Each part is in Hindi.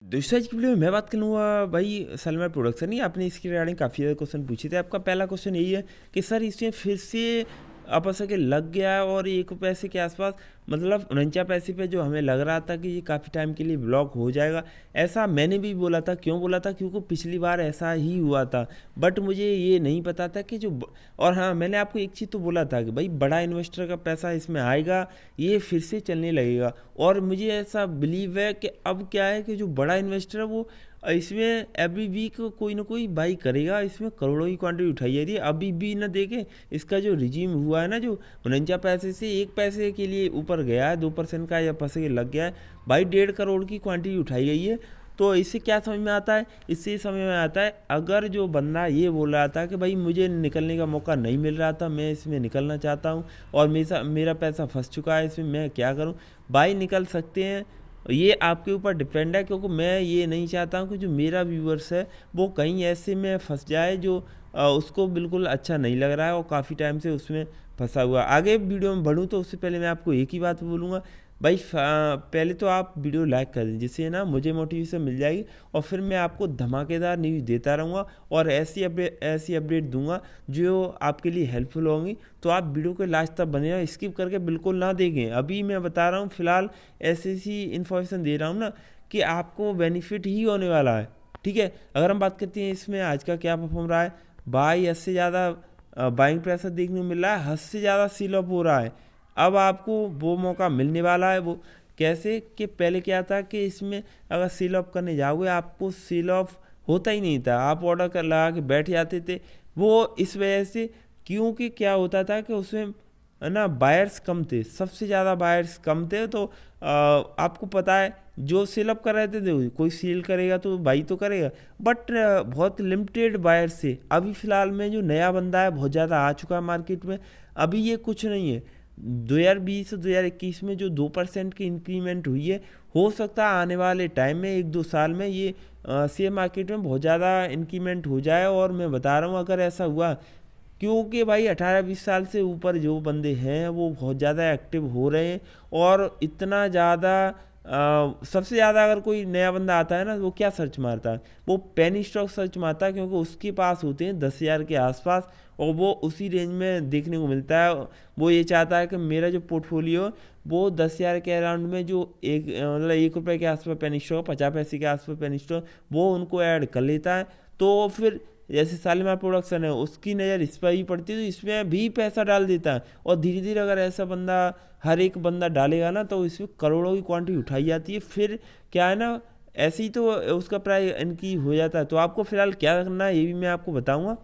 दोस्तों आज की वीडियो में मैं बात करूँगा भाई सलमान प्रोडक्शन ही आपने इसके रिगार्डिंग काफ़ी ज़्यादा क्वेश्चन पूछे थे। आपका पहला क्वेश्चन यही है कि सर इसमें फिर से आपस के लग गया और 1 पैसे के आसपास मतलब 49 पैसे पे जो हमें लग रहा था कि ये काफ़ी टाइम के लिए ब्लॉक हो जाएगा। ऐसा मैंने भी बोला था, क्यों बोला था, क्योंकि पिछली बार ऐसा ही हुआ था। बट मुझे ये नहीं पता था कि और हाँ, मैंने आपको एक चीज़ तो बोला था कि भाई बड़ा इन्वेस्टर का पैसा इसमें आएगा, ये फिर से चलने लगेगा। और मुझे ऐसा बिलीव है कि अब क्या है कि जो बड़ा इन्वेस्टर है वो इसमें एवरी वीक कोई ना कोई बाई करेगा। इसमें करोड़ों की क्वांटिटी उठाई जा रही है। अभी भी ना देखें, इसका जो रिजीम हुआ है ना, जो 49 पैसे से 1 पैसे के लिए ऊपर गया है, 2% का या पैसे के लग गया है भाई, 1.5 करोड़ की क्वांटिटी उठाई गई है। तो इससे क्या समझ में आता है? इससे समझ में आता है, अगर जो बंदा ये बोल रहा था कि भाई मुझे निकलने का मौका नहीं मिल रहा था, मैं इसमें निकलना चाहता हूँ और मेरा पैसा फंस चुका है, इसमें मैं क्या करूँ, भाई निकल सकते हैं। ये आपके ऊपर डिपेंड है, क्योंकि मैं ये नहीं चाहता हूँ कि जो मेरा व्यूअर्स है वो कहीं ऐसे में फंस जाए जो उसको बिल्कुल अच्छा नहीं लग रहा है और काफ़ी टाइम से उसमें फंसा हुआ। आगे वीडियो में बढ़ूँ तो उससे पहले मैं आपको एक ही बात बोलूँगा भाई, पहले तो आप वीडियो लाइक कर दें, जिससे ना मुझे मोटिवेशन मिल जाएगी और फिर मैं आपको धमाकेदार न्यूज़ देता रहूँगा और ऐसी अपडेट दूंगा जो आपके लिए हेल्पफुल होंगी। तो आप वीडियो के लास्ट तक बने रहो, स्किप करके बिल्कुल ना देखें। अभी मैं बता रहा हूँ, फिलहाल ऐसी इन्फॉर्मेशन दे रहा हूँ ना कि आपको बेनिफिट ही होने वाला है। ठीक है, अगर हम बात करते हैं इसमें आज का क्या परफॉर्म रहा है, बाई 10 से ज़्यादा बाइंग प्रेशर देखने को मिल रहा है, 10 से ज़्यादा सील ऑफ हो रहा है। अब आपको वो मौका मिलने वाला है। वो कैसे कि पहले क्या था कि इसमें अगर सील ऑफ करने जाओगे आपको सील ऑफ होता ही नहीं था, आप ऑर्डर कर लगा के बैठ जाते थे। वो इस वजह से, क्योंकि क्या होता था कि उसमें ना बायर्स कम थे, सबसे ज़्यादा बायर्स कम थे। तो आपको पता है जो सील अप कर रहे थे, कोई सील करेगा तो भाई तो करेगा, बट बहुत लिमिटेड बायर्स थे। अभी फ़िलहाल में जो नया बंदा है बहुत ज़्यादा आ चुका है मार्केट में, अभी ये कुछ नहीं है। 2020 से 2021 में जो 2% की इंक्रीमेंट हुई है, हो सकता है आने वाले टाइम में 1-2 साल में ये शेयर मार्केट में बहुत ज़्यादा इंक्रीमेंट हो जाए। और मैं बता रहा हूँ अगर ऐसा हुआ, क्योंकि भाई 18-20 साल से ऊपर जो बंदे हैं वो बहुत ज़्यादा एक्टिव हो रहे हैं। और इतना ज़्यादा सबसे ज़्यादा अगर कोई नया बंदा आता है ना, वो क्या सर्च मारता है, वो पेनी स्टॉक सर्च मारता है, क्योंकि उसके पास होते हैं 10,000 के आसपास और वो उसी रेंज में देखने को मिलता है। वो ये चाहता है कि मेरा जो पोर्टफोलियो वो 10,000 के अराउंड में जो मतलब 1 रुपये के आसपास पेनी स्टॉक, 50 पैसे के आसपास पेनी स्टॉक, वो उनको ऐड कर लेता है। तो फिर जैसे शालीमार प्रोडक्शन है, उसकी नज़र इस पर ही पड़ती है तो इसमें भी पैसा डाल देता है। और धीरे धीरे अगर ऐसा बंदा हर एक बंदा डालेगा ना, तो इसमें करोड़ों की क्वांटिटी उठाई जाती है। फिर क्या है ना, ऐसे ही तो उसका प्राइस इनकी हो जाता है। तो आपको फिलहाल क्या करना है ये भी मैं आपको बताऊंगा।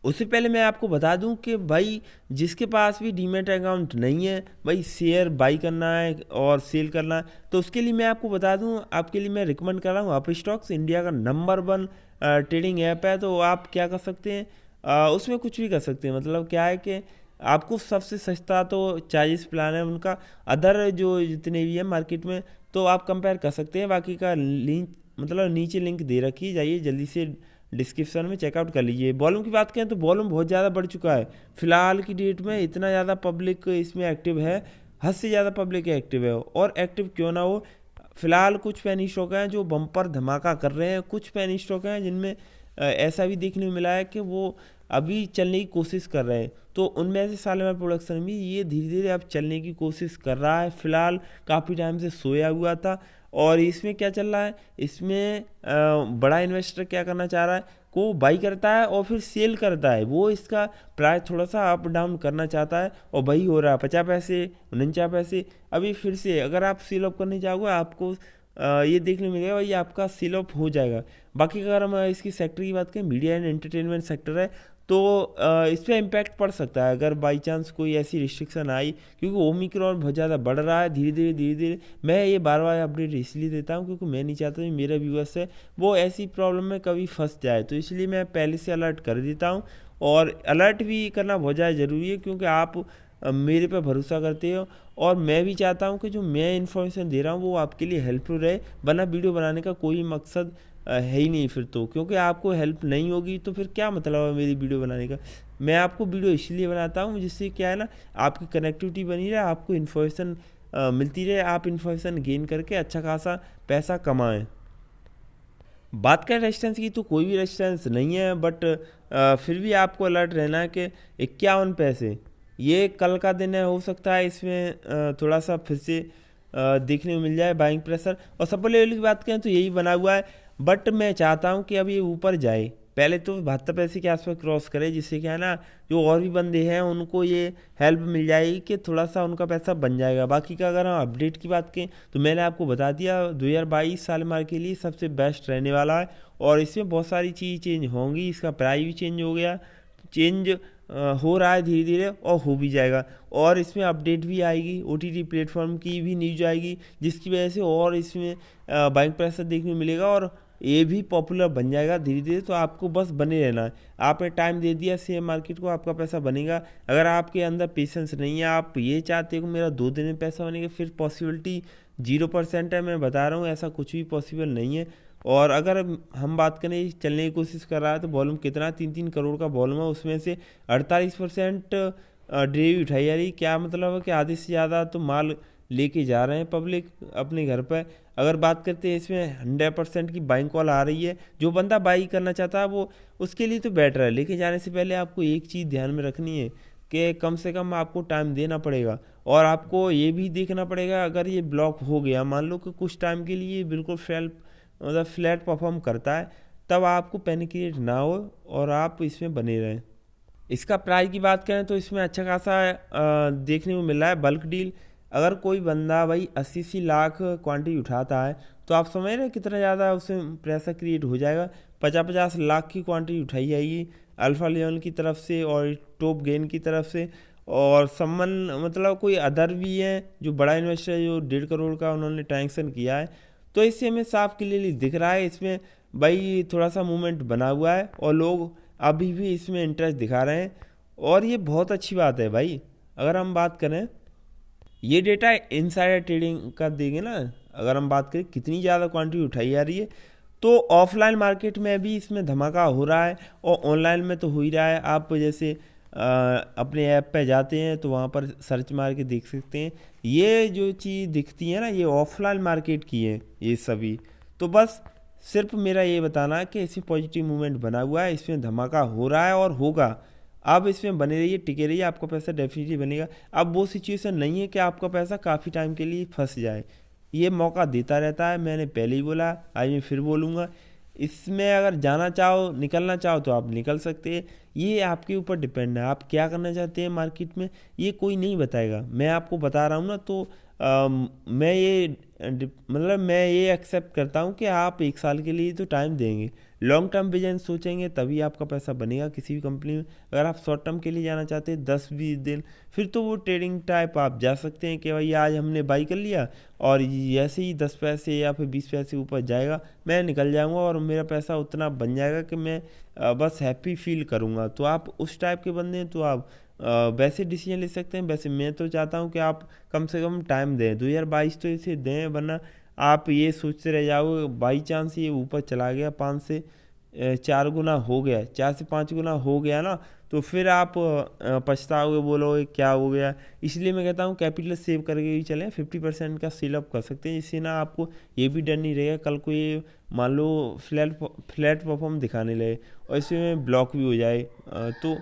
उससे पहले मैं आपको बता दूं कि भाई जिसके पास भी डीमेट अकाउंट नहीं है, भाई शेयर बाई करना है और सेल करना है, तो उसके लिए मैं आपको बता दूं, आपके लिए मैं रिकमेंड कर रहा हूं अप स्टॉक्स, इंडिया का नंबर 1 ट्रेडिंग ऐप है। तो आप क्या कर सकते हैं, उसमें कुछ भी कर सकते हैं। मतलब क्या है कि आपको सबसे सस्ता तो चार्जेस प्लान है उनका, अदर जो जितने भी है मार्केट में, तो आप कंपेयर कर सकते हैं। बाकी का लिंक मतलब नीचे लिंक दे रखी, जाइए जल्दी से डिस्क्रिप्शन में चेकआउट कर लीजिए। वॉल्यूम की बात करें तो वॉल्यूम बहुत ज़्यादा बढ़ चुका है फिलहाल की डेट में, इतना ज़्यादा पब्लिक इसमें एक्टिव है, हद से ज़्यादा पब्लिक एक्टिव है। और एक्टिव क्यों ना हो, फिलहाल कुछ पेनी स्टॉक हैं जो बम्पर धमाका कर रहे हैं, कुछ पेनी स्टॉक हैं जिनमें ऐसा भी देखने को मिला है कि वो अभी चलने की कोशिश कर रहे हैं। तो उनमें से शालीमार प्रोडक्शन भी ये धीरे धीरे अब चलने की कोशिश कर रहा है। फिलहाल काफ़ी टाइम से सोया हुआ था। और इसमें क्या चल रहा है, इसमें बड़ा इन्वेस्टर क्या करना चाह रहा है, को बाई करता है और फिर सेल करता है। वो इसका प्राइस थोड़ा सा अप डाउन करना चाहता है और वही हो रहा है, 50 पैसे 49 पैसे। अभी फिर से अगर आप सेल ऑफ करने जाओगे आपको ये देखने मिलेगा भाई आपका सेल ऑफ हो जाएगा। बाकी अगर हम इसकी सेक्टर की बात करें, मीडिया एंड एंटरटेनमेंट सेक्टर है, तो इस पर इम्पैक्ट पड़ सकता है अगर बाई चांस कोई ऐसी रिस्ट्रिक्शन आई, क्योंकि ओमिक्रॉन बहुत ज़्यादा बढ़ रहा है धीरे धीरे। मैं ये बार बार अपडेट इसलिए देता हूँ क्योंकि मैं नहीं चाहता कि मेरा व्यूअर्स है वो ऐसी प्रॉब्लम में कभी फंस जाए, तो इसलिए मैं पहले से अलर्ट कर देता हूँ। और अलर्ट भी करना बहुत ज़्यादा ज़रूरी है, क्योंकि आप मेरे पे भरोसा करते हो और मैं भी चाहता हूँ कि जो मैं इन्फॉर्मेशन दे रहा हूँ वो आपके लिए हेल्पफुल रहे। वरना वीडियो बनाने का कोई मकसद है ही नहीं फिर तो, क्योंकि आपको हेल्प नहीं होगी तो फिर क्या मतलब है मेरी वीडियो बनाने का। मैं आपको वीडियो इसलिए बनाता हूँ जिससे क्या है ना, आपकी कनेक्टिविटी बनी रहे, आपको इन्फॉर्मेशन मिलती रहे, आप इन्फॉर्मेशन गेन करके अच्छा खासा पैसा कमाएं। बात करें रेजिस्टेंस की, तो कोई भी रेजिस्टेंस नहीं है, बट फिर भी आपको अलर्ट रहना है कि 51 पैसे ये कल का दिन है, हो सकता है इसमें थोड़ा सा फिर से देखने को मिल जाए बाइंग प्रेशर। और सपोर्ट लेवल की बात करें तो यही बना हुआ है, बट मैं चाहता हूँ कि अब ये ऊपर जाए, पहले तो 72 पैसे के आसपास क्रॉस करे, जिससे क्या है ना, जो और भी बंदे हैं उनको ये हेल्प मिल जाएगी कि थोड़ा सा उनका पैसा बन जाएगा। बाकी का अगर हम अपडेट की बात करें तो मैंने आपको बता दिया 2022 साल मार्केट के लिए सबसे बेस्ट रहने वाला है, और इसमें बहुत सारी चीज़ चेंज होंगी। इसका प्राइस भी चेंज हो गया, चेंज हो रहा है धीरे धीरे, और हो भी जाएगा। और इसमें अपडेट भी आएगी, OTT प्लेटफॉर्म की भी न्यूज आएगी, जिसकी वजह से और इसमें बाइंग प्रेशर देखने को मिलेगा, और ये भी पॉपुलर बन जाएगा धीरे धीरे। तो आपको बस बने रहना है, आपने टाइम दे दिया शेयर मार्केट को, आपका पैसा बनेगा। अगर आपके अंदर पेशेंस नहीं है, आप ये चाहते हो कि मेरा 2 दिन में पैसा बनेगा, फिर पॉसिबिलिटी 0% है। मैं बता रहा हूँ ऐसा कुछ भी पॉसिबल नहीं है। और अगर हम बात करें चलने की कोशिश कर रहा है तो वॉल्यूम कितना, 3-3 करोड़ का वॉल्यूम है, उसमें से 48% डिलीवरी उठाई जा रही। क्या मतलब है कि आधे से ज़्यादा तो माल लेके जा रहे हैं पब्लिक अपने घर पर। अगर बात करते हैं इसमें 100% की बाइंग कॉल आ रही है, जो बंदा बाई करना चाहता है वो उसके लिए तो बेटर है। लेके जाने से पहले आपको एक चीज़ ध्यान में रखनी है कि कम से कम आपको टाइम देना पड़ेगा, और आपको ये भी देखना पड़ेगा अगर ये ब्लॉक हो गया, मान लो कि कुछ टाइम के लिए बिल्कुल मतलब फ्लैट परफॉर्म करता है, तब आपको पैनिक क्रिएट ना हो और आप इसमें बने रहें। इसका प्राइस की बात करें तो इसमें अच्छा खासा देखने को मिल रहा है बल्क डील। अगर कोई बंदा भाई 80 लाख क्वांटिटी उठाता है तो आप समझ रहे हैं कितना ज़्यादा उससे प्रेशर क्रिएट हो जाएगा। 50-50 लाख की क्वांटिटी उठाई जाएगी अल्फा लेवन की तरफ से और टॉप गेन की तरफ से। और सम्मन मतलब कोई अदर भी है जो बड़ा इन्वेस्टर है, जो 1.5 करोड़ का उन्होंने ट्रांजेक्शन किया है। तो इससे हमें साफ क्लियरली दिख रहा है इसमें भाई थोड़ा सा मूवमेंट बना हुआ है, और लोग अभी भी इसमें इंटरेस्ट दिखा रहे हैं, और ये बहुत अच्छी बात है भाई। अगर हम बात करें, ये डेटा इनसाइडर ट्रेडिंग का देंगे ना, अगर हम बात करें कितनी ज़्यादा क्वांटिटी उठाई जा रही है, तो ऑफलाइन मार्केट में भी इसमें धमाका हो रहा है, और ऑनलाइन में तो हो ही रहा है। आप जैसे अपने ऐप पे जाते हैं तो वहाँ पर सर्च मार के देख सकते हैं, ये जो चीज़ दिखती है ना, ये ऑफलाइन मार्केट की है ये सभी। तो बस सिर्फ मेरा ये बताना है कि इसमें पॉजिटिव मूवमेंट बना हुआ है, इसमें धमाका हो रहा है और होगा। अब इसमें बने रहिए, टिके रहिए, आपका पैसा डेफिनेटली बनेगा। अब वो सिचुएशन नहीं है कि आपका पैसा काफ़ी टाइम के लिए फंस जाए, ये मौका देता रहता है। मैंने पहले ही बोला, आज मैं फिर बोलूँगा, इसमें अगर जाना चाहो, निकलना चाहो तो आप निकल सकते हैं। ये आपके ऊपर डिपेंड है, आप क्या करना चाहते हैं मार्केट में, ये कोई नहीं बताएगा। मैं आपको बता रहा हूँ ना, तो मैं ये मतलब मैं ये एक्सेप्ट करता हूँ कि आप 1 साल के लिए तो टाइम देंगे, लॉन्ग टर्म विजन सोचेंगे, तभी आपका पैसा बनेगा किसी भी कंपनी में। अगर आप शॉर्ट टर्म के लिए जाना चाहते हैं 10-20 दिन, फिर तो वो ट्रेडिंग टाइप आप जा सकते हैं कि भाई आज हमने बाई कर लिया और जैसे ही 10 पैसे या फिर 20 पैसे ऊपर जाएगा मैं निकल जाऊंगा और मेरा पैसा उतना बन जाएगा कि मैं बस हैप्पी फील करूंगा। तो आप उस टाइप के बंदे हैं तो आप वैसे डिसीजन ले सकते हैं। वैसे मैं तो चाहता हूं कि आप कम से कम टाइम दें, 2022 तो इसे दें, वरना आप ये सोचते रह जाओगे बाई चांस ये ऊपर चला गया, 5 से 4 गुना हो गया, 4 से 5 गुना हो गया ना, तो फिर आप पछताओगे, बोलोगे क्या हो गया। इसलिए मैं कहता हूँ कैपिटल सेव करके ही चलें, 50% का सेल अप कर सकते हैं, जिससे ना आपको ये भी डर नहीं रहेगा कल को ये मान लो फ्लैट परफॉर्म दिखाने लगे और इसमें ब्लॉक भी हो जाए तो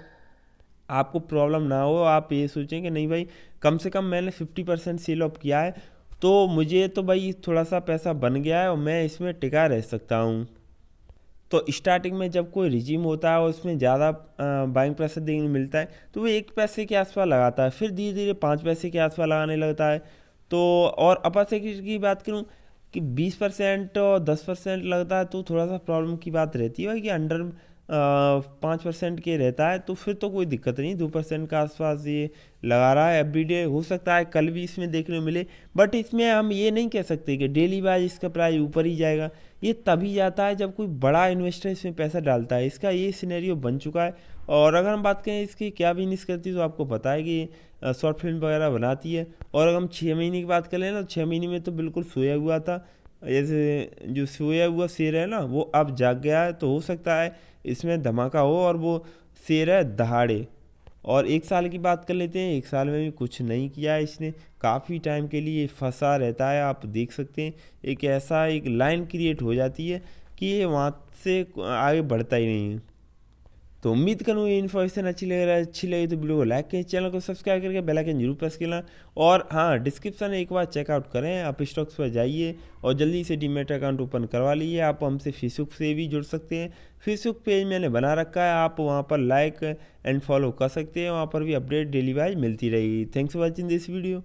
आपको प्रॉब्लम ना हो। आप ये सोचें कि नहीं भाई कम से कम मैंने 50% सेल ऑफ किया है, तो मुझे तो भाई थोड़ा सा पैसा बन गया है और मैं इसमें टिका रह सकता हूँ। तो स्टार्टिंग में जब कोई रिजीम होता है और उसमें ज़्यादा बाइंग प्रेशर देखने को मिलता है तो वो 1 पैसे के आसपास लगाता है, फिर धीरे धीरे 5 पैसे के आसपास लगाने लगता है। तो और अपर सेक्टर की बात करूँ कि 20% और 10% लगता है तो थोड़ा सा प्रॉब्लम की बात रहती है कि अंडर 5% के रहता है तो फिर तो कोई दिक्कत नहीं। 2% का आसपास ये लगा रहा है एवरीडे, हो सकता है कल भी इसमें देखने को मिले, बट इसमें हम ये नहीं कह सकते कि डेली वाइज इसका प्राइस ऊपर ही जाएगा। ये तभी जाता है जब कोई बड़ा इन्वेस्टर इसमें पैसा डालता है, इसका ये सिनेरियो बन चुका है। और अगर हम बात करें इसकी क्या बिजनेस करती है तो आपको पता है कि शॉर्ट फिल्म वगैरह बनाती है। और अगर हम 6 महीने की बात करें ना, 6 महीने में तो बिल्कुल सोया हुआ था, जैसे जो सोया हुआ शेर है ना वो अब जाग गया है, तो हो सकता है इसमें धमाका हो और वो शेर है दहाड़े। और 1 साल की बात कर लेते हैं, 1 साल में भी कुछ नहीं किया है इसने, काफ़ी टाइम के लिए फंसा रहता है। आप देख सकते हैं एक ऐसा एक लाइन क्रिएट हो जाती है कि ये वहाँ से आगे बढ़ता ही नहीं है। तो उम्मीद करूँ ये इन्फॉर्मेशन अच्छी लगी तो वीडियो को लाइक करें, चैनल को सब्सक्राइब करके बेल आइकन जरूर प्रेस करना। और हाँ, डिस्क्रिप्शन एक बार चेकआउट करें, आप स्टॉक्स पर जाइए और जल्दी से डीमैट अकाउंट ओपन करवा लीजिए। आप हमसे फेसबुक से भी जुड़ सकते हैं, फेसबुक पेज मैंने बना रखा है, आप वहाँ पर लाइक एंड फॉलो कर सकते हैं, वहाँ पर भी अपडेट डेली वाइज मिलती रहेगी। Thanks for watching this video.